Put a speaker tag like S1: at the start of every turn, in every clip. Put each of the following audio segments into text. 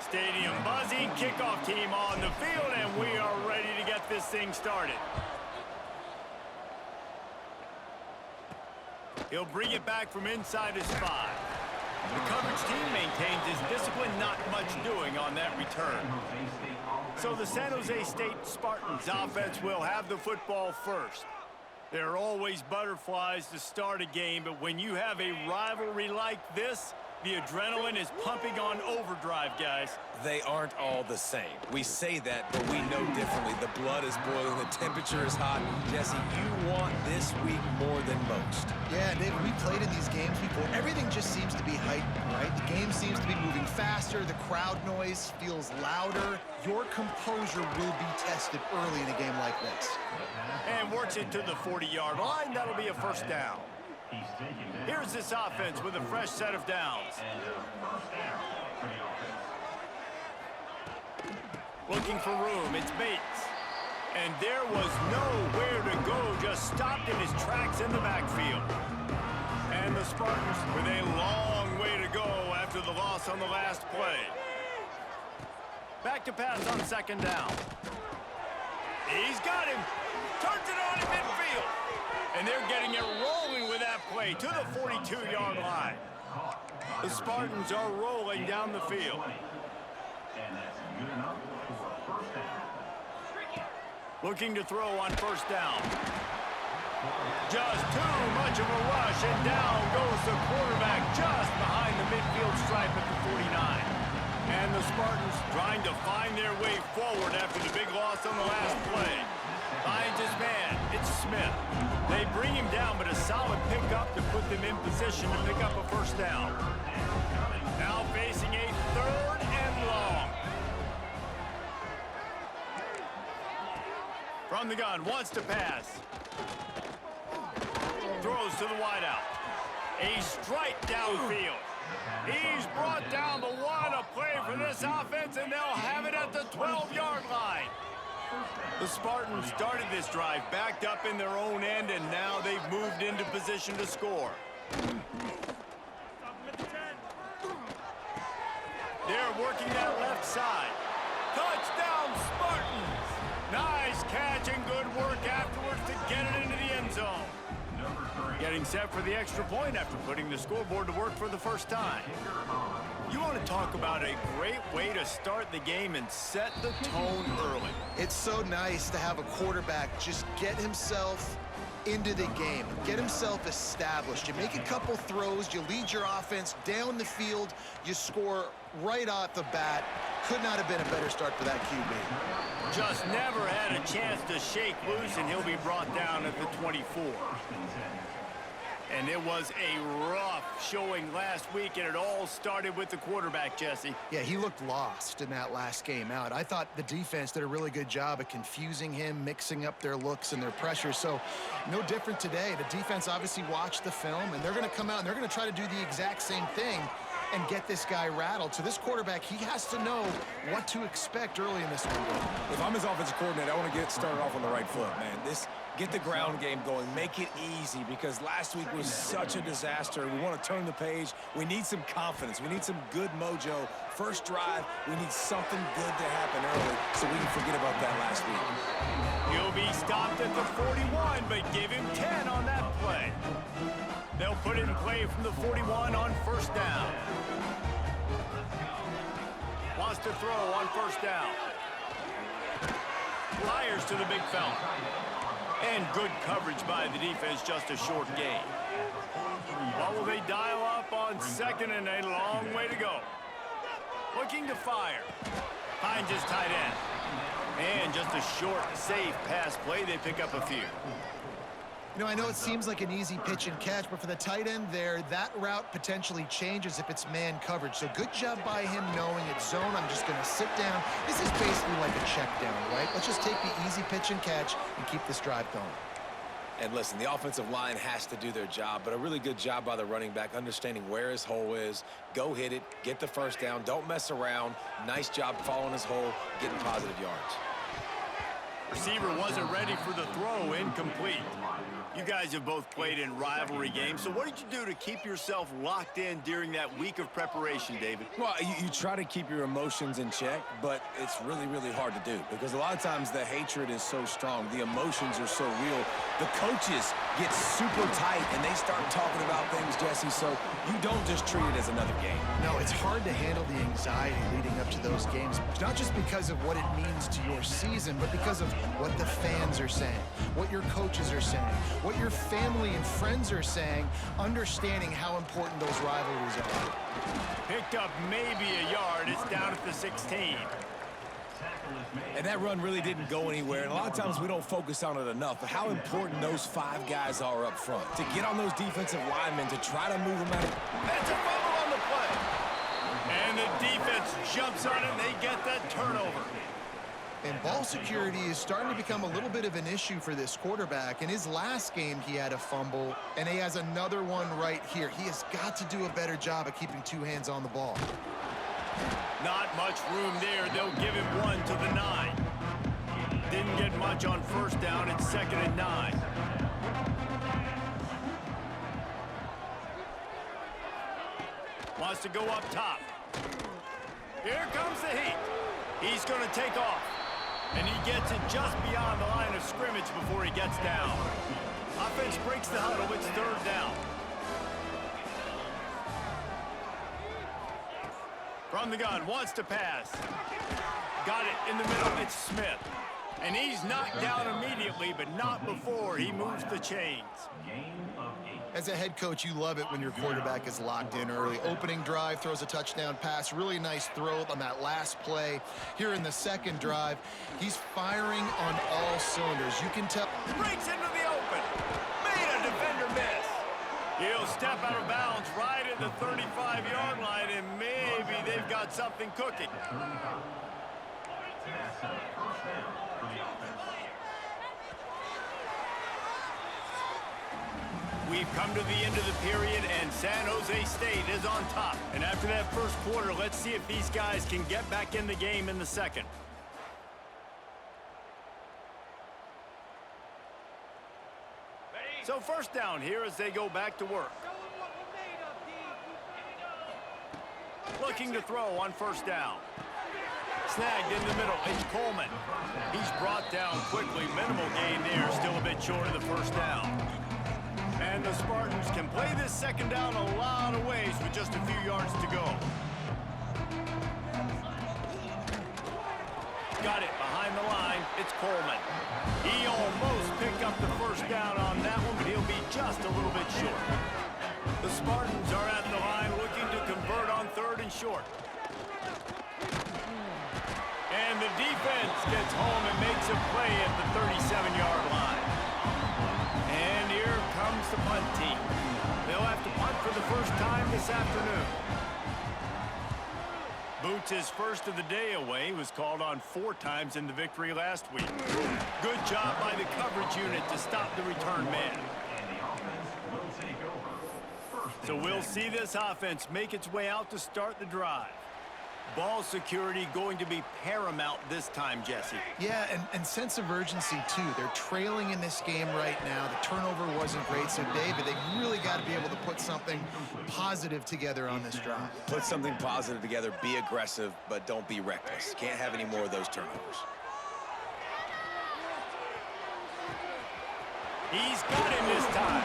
S1: Stadium buzzing, kickoff team on the field, and we are ready to get this thing started. He'll bring it back from inside his 5. The coverage team maintains his discipline, not much doing on that return. So the San Jose State Spartans offense will have the football first. There are always butterflies to start a game, but when you have a rivalry like this, the adrenaline is pumping on overdrive, guys.
S2: They aren't all the same. We say that, but we know differently. The blood is boiling. The temperature is hot. Jesse, you want this week more than most.
S3: Yeah, David, we played in these games before. Everything just seems to be heightened, right? The game seems to be moving faster. The crowd noise feels louder. Your composure will be tested early in a game like this.
S1: And works it to the 40-yard line. That'll be a first down. Here's this offense with a fresh set of downs. Looking for room, it's Bates. And there was nowhere to go, just stopped in his tracks in the backfield. And the Spartans with a long way to go after the loss on the last play. Back to pass on second down. He's got him. Turns it on in midfield. And they're getting it rolling with that play to the 42-yard line. The Spartans are rolling down the field. Looking to throw on first down. Just too much of a rush, and down goes the quarterback just behind the midfield stripe at the 49. And the Spartans trying to find their way forward after the big loss on the last play. Finds his man. It's Smith. They bring him down, but a solid pickup to put them in position to pick up a first down. Now facing a third and long. From the gun, wants to pass. Throws to the wideout. A strike downfield. He's brought down the one. A play for this offense, and they'll have it at the 12-yard line. The Spartans started this drive backed up in their own end, and now they've moved into position to score. They're working that left side. Touchdown, Spartans! Nice catch and good work afterwards to get it into the end zone. Getting set for the extra point after putting the scoreboard to work for the first time. You want to talk about a great way to start the game and set the tone early.
S3: It's so nice to have a quarterback just get himself into the game, get himself established. You make a couple throws, you lead your offense down the field, you score right off the bat. Could not have been a better start for that QB.
S1: Just never had a chance to shake loose, and he'll be brought down at the 24. And it was a rough showing last week, and it all started with the quarterback, Jesse.
S3: Yeah, he looked lost in that last game out. I thought the defense did a really good job of confusing him, mixing up their looks and their pressure. So no different today. The defense obviously watched the film, and they're going to come out and they're going to try to do the exact same thing and get this guy rattled. So this quarterback, he has to know what to expect early in this window.
S2: If I'm his offensive coordinator, I want to get started off on the right foot, man. Get the ground game going. Make it easy, because last week was such a disaster. We want to turn the page. We need some confidence. We need some good mojo. First drive, we need something good to happen early so we can forget about that last week.
S1: He'll be stopped at the 41, but give him 10 on that play. They'll put in play from the 41 on first down. Wants to throw on first down. Fires to the big fella. And good coverage by the defense, just a short gain. What will they dial up on second, and a long way to go? Looking to fire. Finds his tight end. And just a short, safe pass play. They pick up a few.
S3: You know, I know it seems like an easy pitch and catch, but for the tight end there, that route potentially changes if it's man coverage. So good job by him knowing it's zone. I'm just going to sit down. This is basically like a check down, right? Let's just take the easy pitch and catch and keep this drive going.
S2: And listen, the offensive line has to do their job, but a really good job by the running back understanding where his hole is. Go hit it, get the first down, don't mess around. Nice job following his hole, getting positive yards.
S1: Receiver wasn't ready for the throw, incomplete. You guys have both played in rivalry games, so what did you do to keep yourself locked in during that week of preparation, David?
S2: Well, you try to keep your emotions in check, but it's really, really hard to do because a lot of times the hatred is so strong. The emotions are so real. The coaches get super tight, and they start talking about things, Jesse, so you don't just treat it as another game.
S3: No, it's hard to handle the anxiety leading up to those games, not just because of what it means to your season, but because of what the fans are saying, what your coaches are saying, what your family and friends are saying, understanding how important those rivalries are.
S1: Picked up maybe a yard. It's down at the 16.
S2: And that run really didn't go anywhere, and a lot of times we don't focus on it enough, but how important those 5 guys are up front to get on those defensive linemen, to try to move them out of...
S1: That's a fumble on the play. And the defense jumps on it, and they get that turnover.
S3: And ball security is starting to become a little bit of an issue for this quarterback. In his last game, he had a fumble, and he has another one right here. He has got to do a better job of keeping 2 hands on the ball.
S1: Not much room there. They'll give him 1 to the 9. Didn't get much on first down. It's 2nd and 9. Wants to go up top. Here comes the heat. He's going to take off. And he gets it just beyond the line of scrimmage before he gets down. Offense breaks the huddle. It's 3rd down. From the gun, wants to pass. Got it in the middle. It's Smith. And he's knocked down immediately, but not before he moves the chains.
S3: As a head coach, you love it when your quarterback is locked in early. Opening drive, throws a touchdown pass. Really nice throw on that last play. Here in the 2nd drive, he's firing on all cylinders. You can tell.
S1: Breaks into the open. Made a defender miss. He'll step out of bounds right at the 35-yard line, and maybe they've got something cooking. We've come to the end of the period, and San Jose State is on top. And after that first quarter, let's see if these guys can get back in the game in the second. So first down here as they go back to work. Looking to throw on first down. Snagged in the middle. It's Coleman. He's brought down quickly. Minimal gain there. Still a bit short of the first down. And the Spartans can play this second down a lot of ways with just a few yards to go. Got it behind the line. It's Coleman. He almost picked up the first down on that one, but he'll be just a little bit short. The Spartans are at the line looking to convert on 3rd and short. And the defense gets home and makes a play at the 37-yard line. And here comes the punt team. They'll have to punt for the first time this afternoon. Boots' first of the day away was called on 4 times in the victory last week. Good job by the coverage unit to stop the return man. So we'll see this offense make its way out to start the drive. Ball security going to be paramount this time, Jesse.
S3: Yeah, and sense of urgency, too. They're trailing in this game right now. The turnover wasn't great, so, David, they really got to be able to put something positive together on this drive.
S2: Put something positive together, be aggressive, but don't be reckless. Can't have any more of those turnovers.
S1: He's got him this time.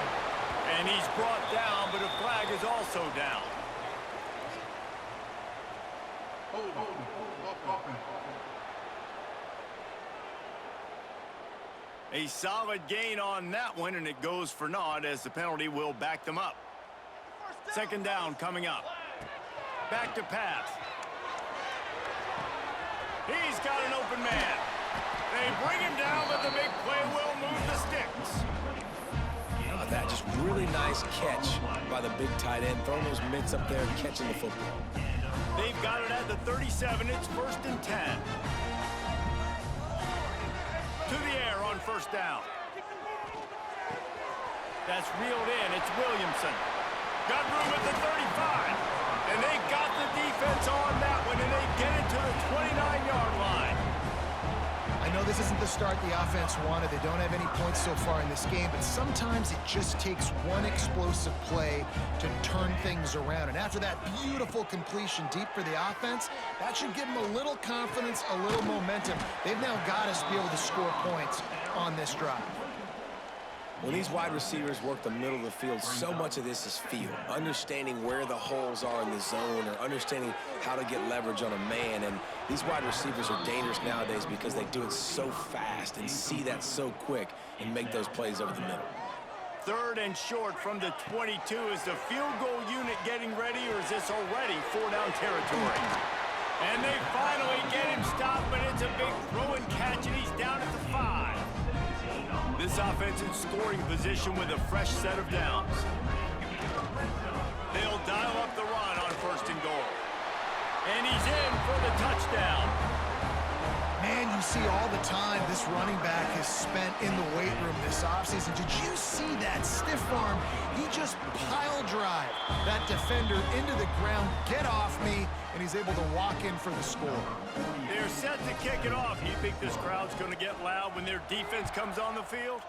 S1: And he's brought down, but a flag is also down. A solid gain on that one, and it goes for naught as the penalty will back them up. 2nd down coming up. Back to pass. He's got an open man. They bring him down, but the big play will move the sticks.
S2: That just really nice catch by the big tight end, throwing those mitts up there and catching the football.
S1: They've got it at the 37. It's 1st and 10. To the air on first down. That's reeled in. It's Williamson. Got room at the 35. And they got the defense on that one, and they get it to the 29-yard line.
S3: I I know this isn't the start the offense wanted. They don't have any points so far in this game, but sometimes it just takes one explosive play to turn things around. And after that beautiful completion deep for the offense, that should give them a little confidence, a little momentum. They've now got us to be able to score points on this drive.
S2: When these wide receivers work the middle of the field, so much of this is feel. Understanding where the holes are in the zone or understanding how to get leverage on a man. And these wide receivers are dangerous nowadays because they do it so fast and see that so quick and make those plays over the middle.
S1: 3rd and short from the 22. Is the field goal unit getting ready, or is this already 4-down territory? And they finally get him stopped, but it's a big throw and catch, and he's down at the 5. This offense in scoring position with a fresh set of downs. They'll dial up the run on 1st and goal. And he's in for the touchdown.
S3: Man, you see all the time this running back has spent in the weight room this offseason. Did you see that stiff arm? He just pile drive that defender into the ground, get off me, and he's able to walk in for the score.
S1: They're set to kick it off. You think this crowd's going to get loud when their defense comes on the field?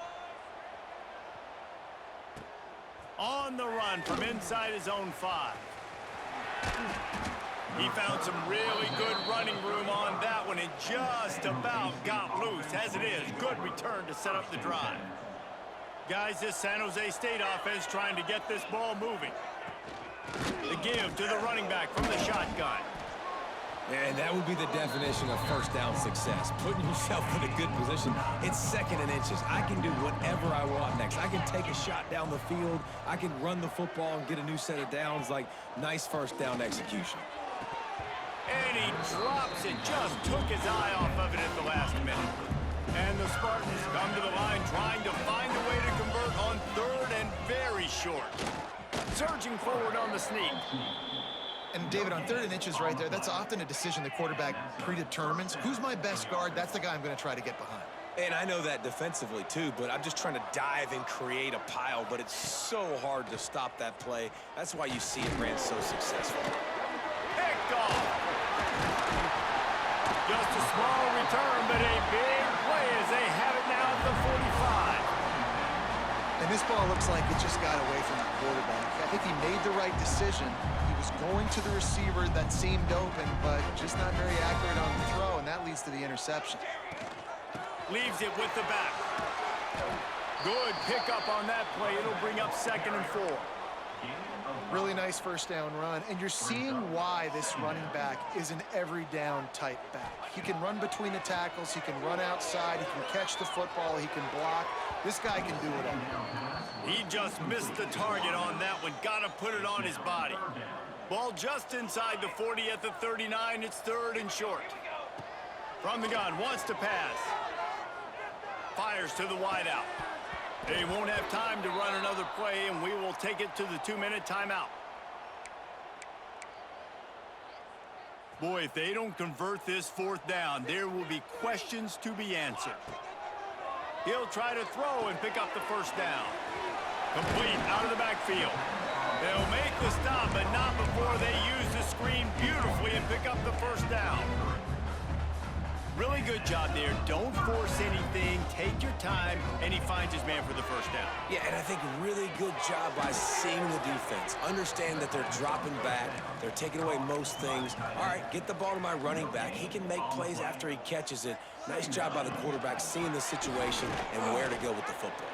S1: On the run from inside his own 5. He found some really good running room on that one and just about got loose. As it is, good return to set up the drive. Guys, this San Jose State offense trying to get this ball moving. The give to the running back from the shotgun.
S2: And that would be the definition of 1st down success. Putting yourself in a good position. It's 2nd and inches. I can do whatever I want next. I can take a shot down the field. I can run the football and get a new set of downs. Like, nice 1st down execution.
S1: And he drops it. Just took his eye off of it at the last minute. And the Spartans come to the line trying to find a way to convert on 3rd and very short. Surging forward on the sneak.
S3: And David, on 3rd and inches right there, that's often a decision the quarterback predetermines. Who's my best guard? That's the guy I'm going to try to get behind.
S2: And I know that defensively too, but I'm just trying to dive and create a pile, but it's so hard to stop that play. That's why you see it ran so successful.
S1: Picked off. Just a small return, but a big play as they have it now at the 45.
S3: And this ball looks like it just got away from the quarterback. I think he made the right decision. He was going to the receiver that seemed open, but just not very accurate on the throw, and that leads to the interception.
S1: Leaves it with the back. Good pickup on that play. It'll bring up 2nd and 4.
S3: Really nice 1st down run, and you're seeing why this running back is an every down type back. He can run between the tackles, he can run outside, he can catch the football, he can block. This guy can do it all.
S1: He just missed the target on that one. Got to put it on his body. Ball just inside the 40 at the 39. It's 3rd and short. From the gun, wants to pass. Fires to the wideout. They won't have time to run another play, and we will take it to the 2-minute timeout. Boy, if they don't convert this 4th down, there will be questions to be answered. He'll try to throw and pick up the 1st down. Complete out of the backfield. They'll make the stop, but not before they use the screen beautifully and pick up the 1st down. Really good job there. Don't force anything. Take your time, and he finds his man for the 1st down.
S2: Yeah, and I think really good job by seeing the defense. Understand that they're dropping back. They're taking away most things. All right, get the ball to my running back. He can make plays after he catches it. Nice job by the quarterback seeing the situation and where to go with the football.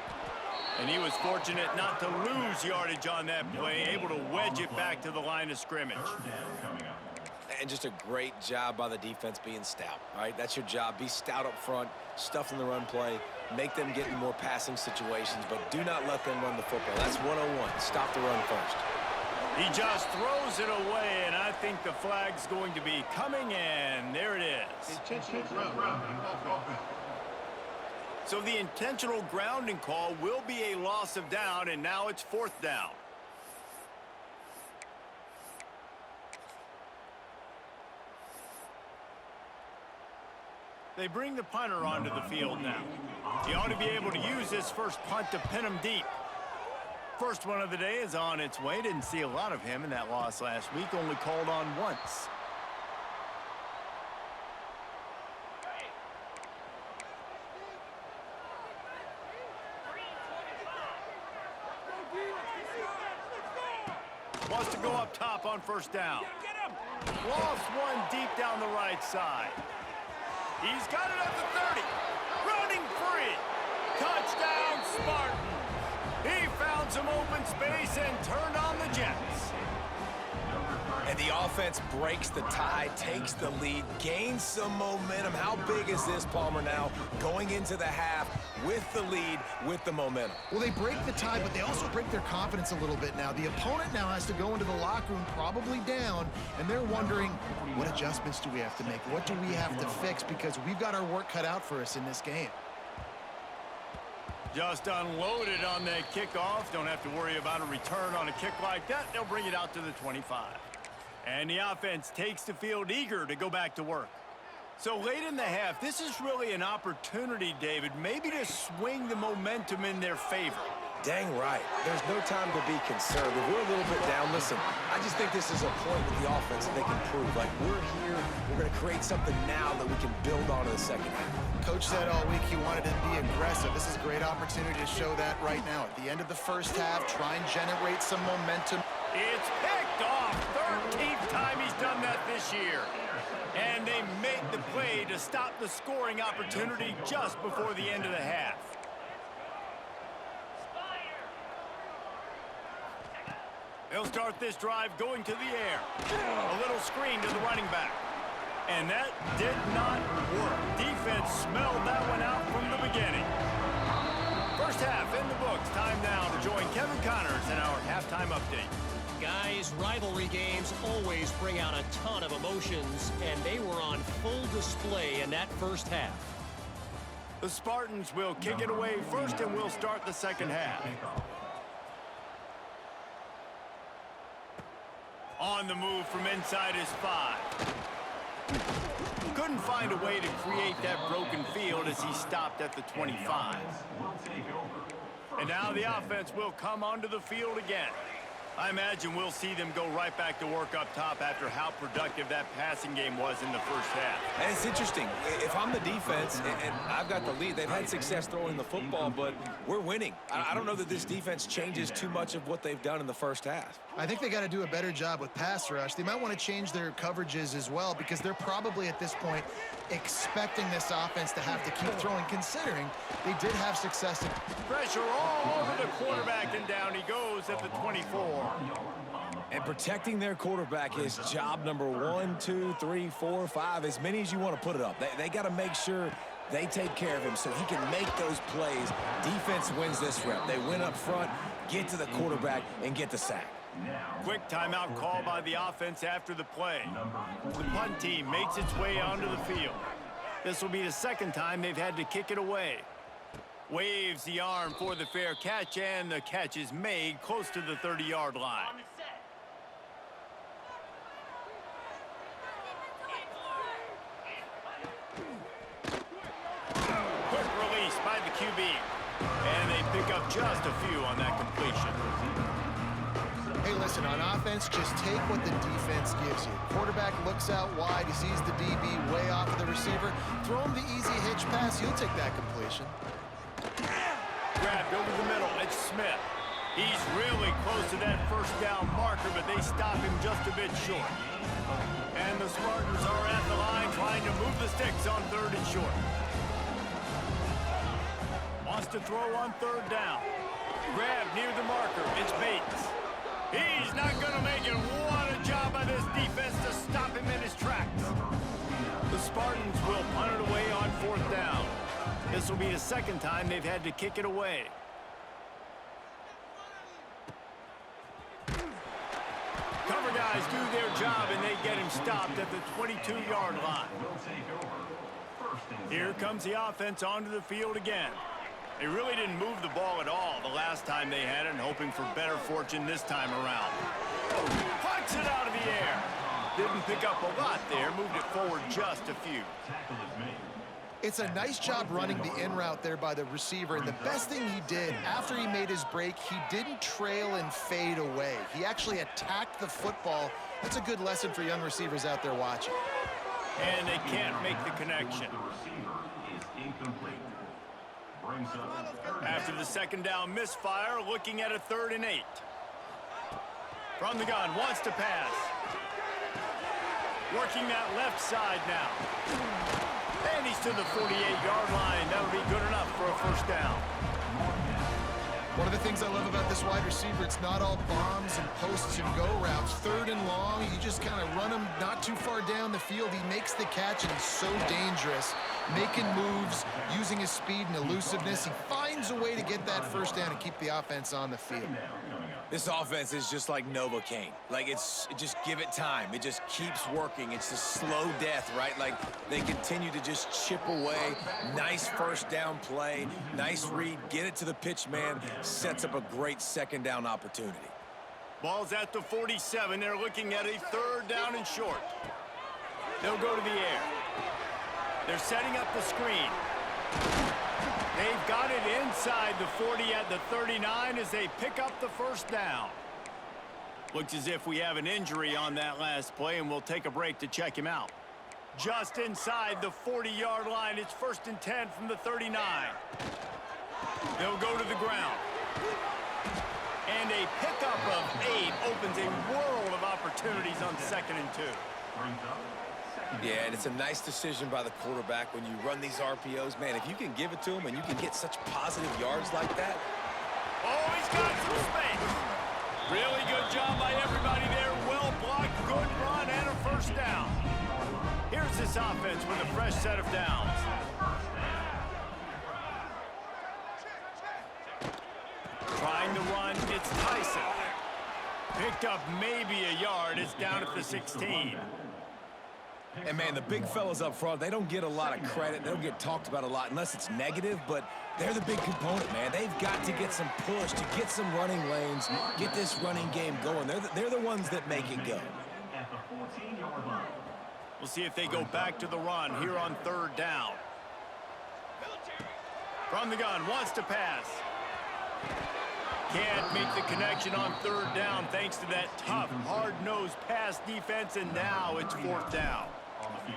S1: And he was fortunate not to lose yardage on that play, able to wedge it back to the line of scrimmage.
S2: And just a great job by the defense being stout, all right? That's your job. Be stout up front, stuff in the run play, make them get in more passing situations, but do not let them run the football. That's 101. Stop the run first.
S1: He just throws it away, and I think the flag's going to be coming in. There it is. So the intentional grounding call will be a loss of down, and now it's 4th down. They bring the punter onto the field now. He ought to be able to use this first punt to pin him deep. First one of the day is on its way. Didn't see a lot of him in that loss last week. Only called on once. Wants to go up top on first down. Lost one deep down the right side. He's got it at the 30. Running free. Touchdown, Spartans. He found some open space and turned on the Jets.
S2: And the offense breaks the tie, takes the lead, gains some momentum. How big is this, Palmer, now going into the half with the lead, with the momentum?
S3: Well, they break the tie, but they also break their confidence a little bit now. The opponent now has to go into the locker room probably down, and they're wondering, what adjustments do we have to make? What do we have to fix? Because we've got our work cut out for us in this game.
S1: Just unloaded on that kickoff. Don't have to worry about a return on a kick like that. They'll bring it out to the 25. And the offense takes the field eager to go back to work. So late in the half, this is really an opportunity, David, maybe to swing the momentum in their favor.
S2: Dang right. There's no time to be concerned. If we're a little bit down, listen, I just think this is a point with the offense that they can prove. Like, we're here, we're going to create something now that we can build on in the second half.
S3: Coach said all week he wanted to be aggressive. This is a great opportunity to show that right now. At the end of the first half, try and generate some momentum.
S1: It's picked off. 13th time he's done that this year. And they make the play to stop the scoring opportunity just before the end of the half. They'll start this drive going to the air. A little screen to the running back. And that did not work. Defense smelled that one out from the beginning. First half in the books. Time now to join Kevin Connors in our halftime update.
S4: Guys, rivalry games always bring out a ton of emotions, and they were on full display in that first half.
S1: The Spartans will kick it away first, and we'll start the second half. On the move from inside his 5. Couldn't find a way to create that broken field as he stopped at the 25. And now the offense will come onto the field again. I imagine we'll see them go right back to work up top after how productive that passing game was in the first half.
S2: And it's interesting. If I'm the defense and I've got the lead, they've had success throwing the football, but we're winning. I don't know that this defense changes too much of what they've done in the first half.
S3: I think they got to do a better job with pass rush. They might want to change their coverages as well because they're probably at this point expecting this offense to have to keep throwing, considering they did have success.
S1: Pressure all over the quarterback, and down he goes at the 24.
S2: And protecting their quarterback is job number 1, 2, 3, 4, 5, as many as you want to put it up. They got to make sure they take care of him so he can make those plays. Defense wins this rep. They win up front, get to the quarterback, and get the sack.
S1: Quick timeout call by the offense after the play. The punt team makes its way onto the field. This will be the second time they've had to kick it away. Waves the arm for the fair catch, and the catch is made close to the 30-yard line. Quick release by the QB. And they pick up just a few on that completion.
S3: Hey, listen, on offense, just take what the defense gives you. Quarterback looks out wide. He sees the DB way off of the receiver. Throw him the easy hitch pass. He'll take that completion.
S1: Grabbed over the middle. It's Smith. He's really close to that first down marker, but they stop him just a bit short. And the Spartans are at the line trying to move the sticks on 3rd and short. Wants to throw on 3rd down. Grab near the marker. It's Bates. He's not going to make it. What a job by this defense to stop him in his tracks. The Spartans will punt it away on 4th down. This will be the second time they've had to kick it away. Cover guys do their job, and they get him stopped at the 22-yard line. Here comes the offense onto the field again. They really didn't move the ball at all the last time they had it, and hoping for better fortune this time around. Punts it out of the air. Didn't pick up a lot there, moved it forward just a few.
S3: It's a nice job running the in route there by the receiver, and the best thing he did after he made his break, he didn't trail and fade away. He actually attacked the football. That's a good lesson for young receivers out there watching.
S1: And they can't make the connection. After the second down misfire, looking at a 3rd and 8. From the gun, wants to pass. Working that left side now. And he's to the 48-yard line. That'll be good enough for a first down.
S3: One of the things I love about this wide receiver, it's not all bombs and posts and go routes. Third and long, you just kind of run him not too far down the field. He makes the catch, and he's so dangerous, making moves, using his speed and elusiveness. He finds a way to get that first down and keep the offense on the field.
S2: This offense is just like Novocaine. Like, just give it time. It just keeps working. It's a slow death, right? Like, they continue to just chip away. Nice first down play. Nice read. Get it to the pitch man. Sets up a great second down opportunity.
S1: Ball's at the 47. They're looking at a third down and short. They'll go to the air. They're setting up the screen. They've got it inside the 40 at the 39 as they pick up the first down. Looks as if we have an injury on that last play, and we'll take a break to check him out. Just inside the 40-yard line. It's 1st and 10 from the 39. They'll go to the ground. And a pickup of 8 opens a world of opportunities on 2nd and 2.
S2: Yeah, and it's a nice decision by the quarterback when you run these RPOs. Man, if you can give it to him and you can get such positive yards like that.
S1: Oh, he's got some space. Really good job by everybody there. Well blocked, good run, and a first down. Here's this offense with a fresh set of downs. Trying to run, it's Tyson. Picked up maybe a yard. It's down at the 16.
S2: And, man, the big fellas up front, they don't get a lot of credit. They don't get talked about a lot unless it's negative, but they're the big component, man. They've got to get some push, to get some running lanes, get this running game going. They're the ones that make it go.
S1: We'll see if they go back to the run here on 3rd down. From the gun, wants to pass. Can't make the connection on 3rd down thanks to that tough, hard-nosed pass defense, and now it's 4th down.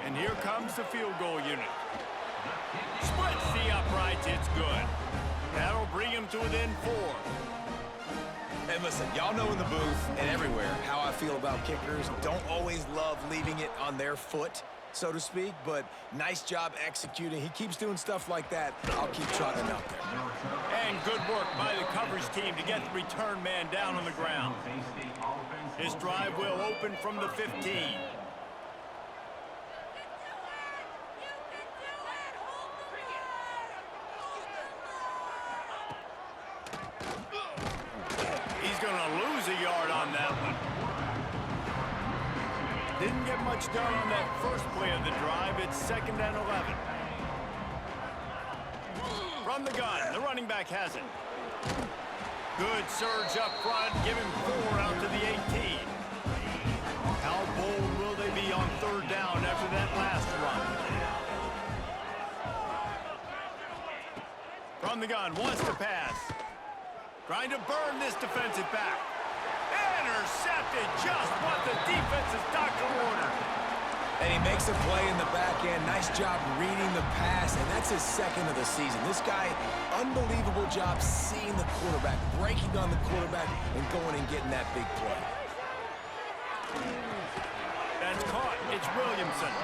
S1: And here comes the field goal unit. Splits the uprights, it's good. That'll bring him to within 4.
S2: And listen, y'all know in the booth and everywhere how I feel about kickers. Don't always love leaving it on their foot, so to speak, but nice job executing. He keeps doing stuff like that. I'll keep trotting out there.
S1: And good work by the coverage team to get the return man down on the ground. His drive will open from the 15. He's going to lose a yard on that one. Didn't get much done on that first play of the drive. It's 2nd and 11. From the gun, the running back has it. Good surge up front, give him 4 out to the 18. How bold will they be on 3rd down after that last run? From the gun, wants to pass. Trying to burn this defensive back. Intercepted, just what the defense's doctor ordered.
S2: And he makes a play in the back end. Nice job reading the pass, and that's his 2nd of the season. This guy, unbelievable job seeing the quarterback, breaking on the quarterback, and going and getting that big play.
S1: That's caught. It's Williamson.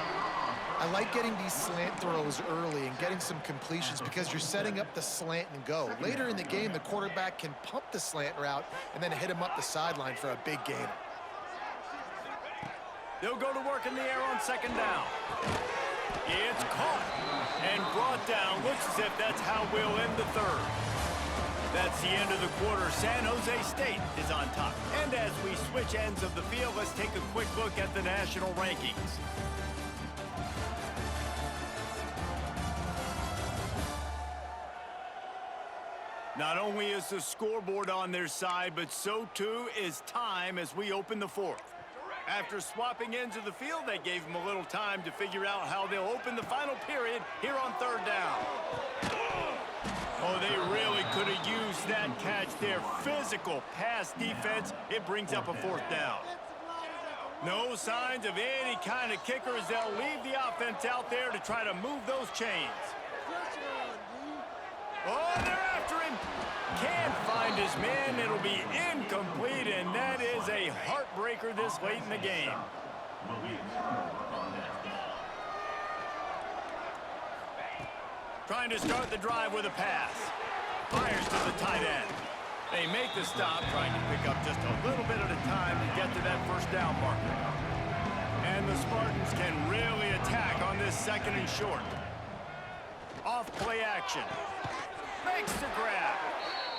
S3: I like getting these slant throws early and getting some completions because you're setting up the slant and go. Later in the game, the quarterback can pump the slant route and then hit him up the sideline for a big gain.
S1: They'll go to work in the air on 2nd down. It's caught and brought down. Looks as if that's how we'll end the 3rd. That's the end of the quarter. San Jose State is on top. And as we switch ends of the field, let's take a quick look at the national rankings. Not only is the scoreboard on their side, but so too is time as we open the 4th. After swapping ends of the field, they gave them a little time to figure out how they'll open the final period here on 3rd down. Oh, they really could have used that catch there. Physical pass defense. It brings up a 4th down. No signs of any kind of kickers. They'll leave the offense out there to try to move those chains. Oh, they're after him. Can't find his man. It'll be incomplete, and that is a hard breaker this late in the game. Trying to start the drive with a pass. Fires to the tight end. They make the stop, trying to pick up just a little bit at a time to get to that first down marker. And the Spartans can really attack on this second and short. Off play action. Makes the grab.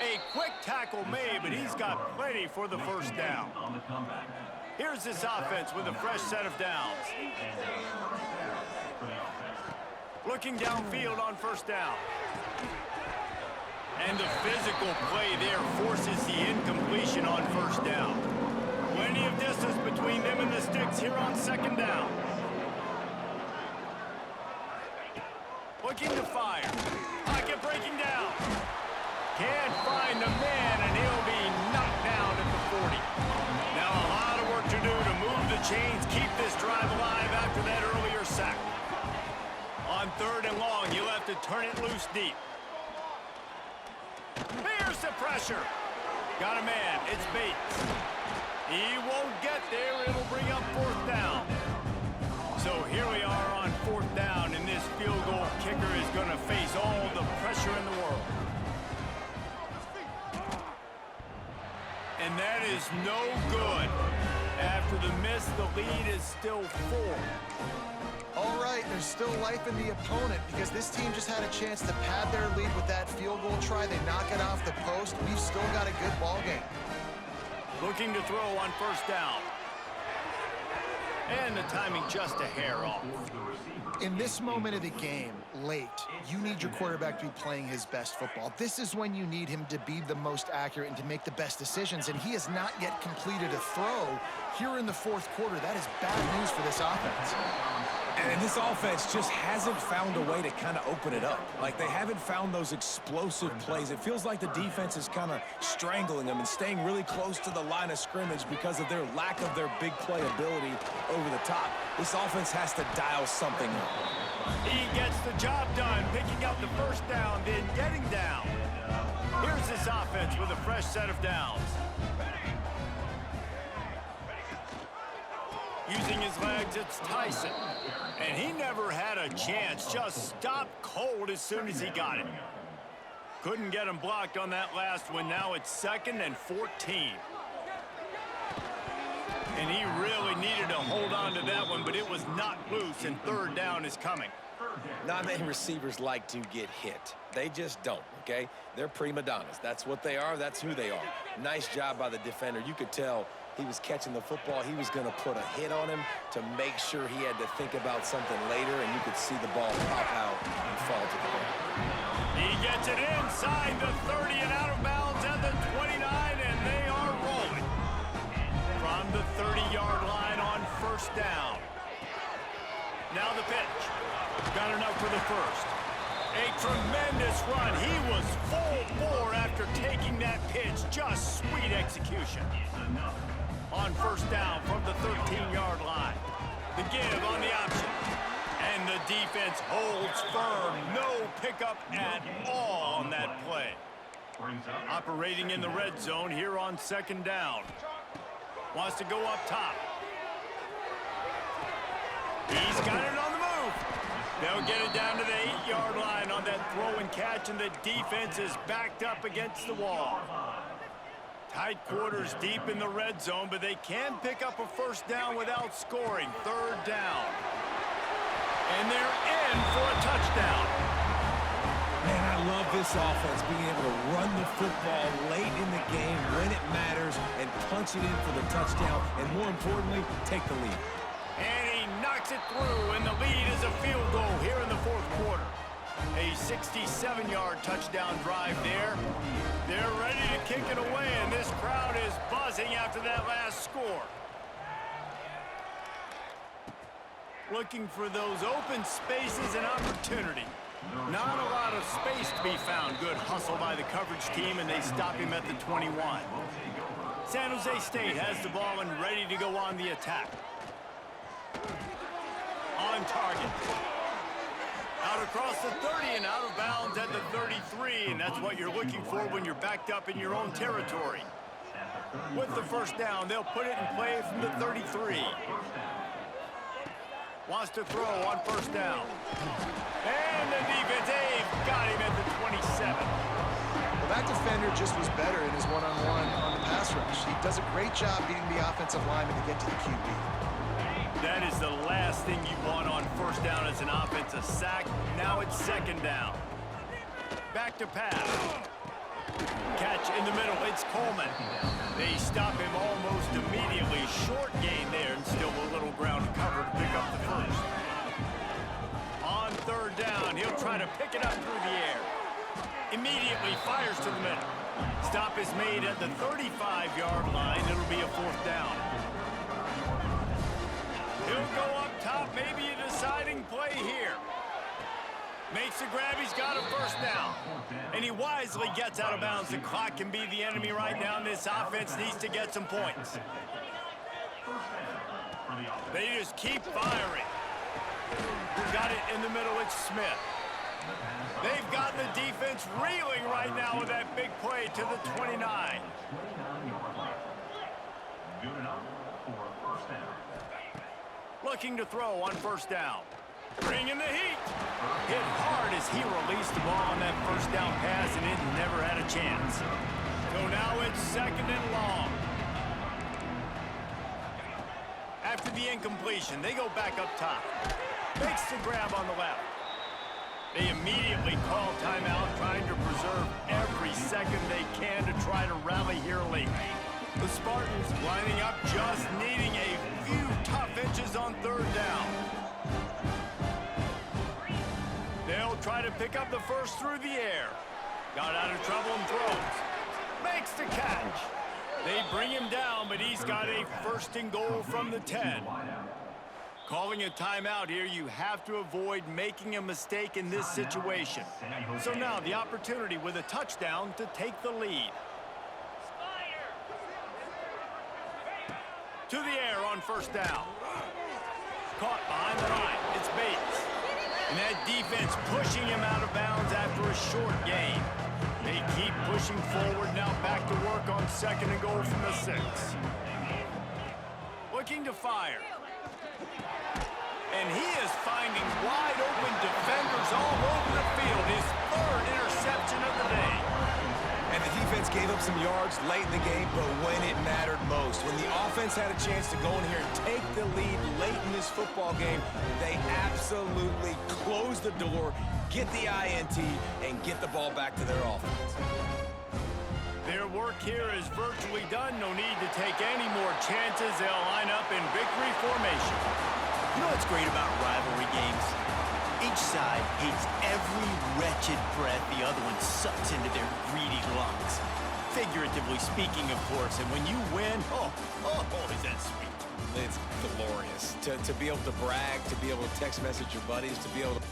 S1: A quick tackle made, but he's got plenty for the first down. Here's this offense with a fresh set of downs. Looking downfield on first down. And the physical play there forces the incompletion on first down. Plenty of distance between them and the sticks here on second down. Looking to fire. Pocket breaking down. Can't find the man, and he'll be knocked down at the 40. Now a lot of work to do to move the chains, keep this drive alive after that earlier sack. On third and long, you'll have to turn it loose deep. Here's the pressure. Got a man. It's Bates. He won't get there. It'll bring up fourth down. So here we are on fourth down, and this field goal kicker is going to face all the pressure in the world. And that is no good. After the miss, the lead is still 4.
S3: All right, there's still life in the opponent because this team just had a chance to pad their lead with that field goal try. They knock it off the post. We've still got a good ball game.
S1: Looking to throw on first down. And the timing just a hair off.
S3: In this moment of the game, late, you need your quarterback to be playing his best football. This is when you need him to be the most accurate and to make the best decisions, and he has not yet completed a throw here in the fourth quarter. That is bad news for this offense.
S2: And this offense just hasn't found a way to kind of open it up. Like, they haven't found those explosive plays. It feels like the defense is kind of strangling them and staying really close to the line of scrimmage because of their lack of their big play ability over the top. This offense has to dial something up.
S1: He gets the job done, picking up the first down, then getting down. Here's this offense with a fresh set of downs. Using his legs, it's Tyson. And he never had a chance, just stopped cold as soon as he got it. Couldn't get him blocked on that last one. Now it's 2nd and 14. And he really needed to hold on to that one, but it was knocked loose, and third down is coming.
S2: Not many receivers like to get hit. They just don't, okay? They're prima donnas. That's what they are. That's who they are. Nice job by the defender. You could tell he was catching the football. He was going to put a hit on him to make sure he had to think about something later, and you could see the ball pop out and fall to the ground.
S1: He gets it inside the 30 and out of bounds at the 29, and they are rolling. From the 30-yard line on first down. Now the pitch. Got enough for the first. A tremendous run. He was full bore after taking that pitch. Just sweet execution. On first down from the 13-yard line. The give on the option. And the defense holds firm. No pickup at all on that play. Operating in the red zone here on second down. Wants to go up top. He's got it on the move. They'll get it down to the 8-yard line on that throw and catch, and the defense is backed up against the wall. Tight quarters deep in the red zone, but they can pick up a first down without scoring. Third down. And they're in for a touchdown.
S2: Man, I love this offense, being able to run the football late in the game when it matters and punch it in for the touchdown, and more importantly, take the lead.
S1: And he knocks it through, and the lead is a field goal here in the fourth quarter. A 67-yard touchdown drive there. They're ready to kick it away, and this crowd is buzzing after that last score. Looking for those open spaces and opportunity. Not a lot of space to be found. Good hustle by the coverage team, and they stop him at the 21. San Jose State has the ball and ready to go on the attack. On target. Out across the 30 and out of bounds at the 33, and that's what you're looking for when you're backed up in your own territory. With the first down, they'll put it in play from the 33. Wants to throw on first down. And the defense, they've got him at the 27.
S3: Well, that defender just was better in his one-on-one on the pass rush. He does a great job beating the offensive lineman to get to the QB.
S1: That is the last thing you want on first down as an offense, a sack. Now it's second down. Back to pass. Catch in the middle, it's Coleman. They stop him almost immediately. Short gain there and still a little ground cover to pick up the first. On third down, he'll try to pick it up through the air. Immediately fires to the middle. Stop is made at the 35-yard line. It'll be a fourth down. He'll go up top, maybe a deciding play here. Makes the grab, he's got a first down. And he wisely gets out of bounds. The clock can be the enemy right now, and this offense needs to get some points. They just keep firing. Got it in the middle, it's Smith. They've got the defense reeling right now with that big play to the 29. Looking to throw on first down. Bringing the heat. Hit hard as he released the ball on that first down pass, and it never had a chance. So now it's second and long. After the incompletion, they go back up top. Makes the grab on the left. They immediately call timeout, trying to preserve every second they can to try to rally here late. The Spartans lining up, just needing a few tough inches on third down. They'll try to pick up the first through the air. Got out of trouble and throws. Makes the catch. They bring him down, but he's got a first and goal from the 10. Calling a timeout here, you have to avoid making a mistake in this situation. So now the opportunity with a touchdown to take the lead. To the air on first down. Caught behind the line. It's Bates. And that defense pushing him out of bounds after a short gain. They keep pushing forward, now back to work on second and goal from the 6. Looking to fire. And he is finding wide open defenders all over the field. His third interception of the day.
S2: And the defense gave up some yards late in the game, but when it mattered most, when the offense had a chance to go in here and take the lead late in this football game, they absolutely closed the door, get the INT, and get the ball back to their offense.
S1: Their work here is virtually done. No need to take any more chances. They'll line up in victory formation.
S5: You know what's great about rivalry games? Each side hates every wretched breath the other one sucks into their greedy lungs. Figuratively speaking, of course, and when you win, oh, is that sweet.
S2: It's glorious to be able to brag, to be able to text message your buddies, to be able to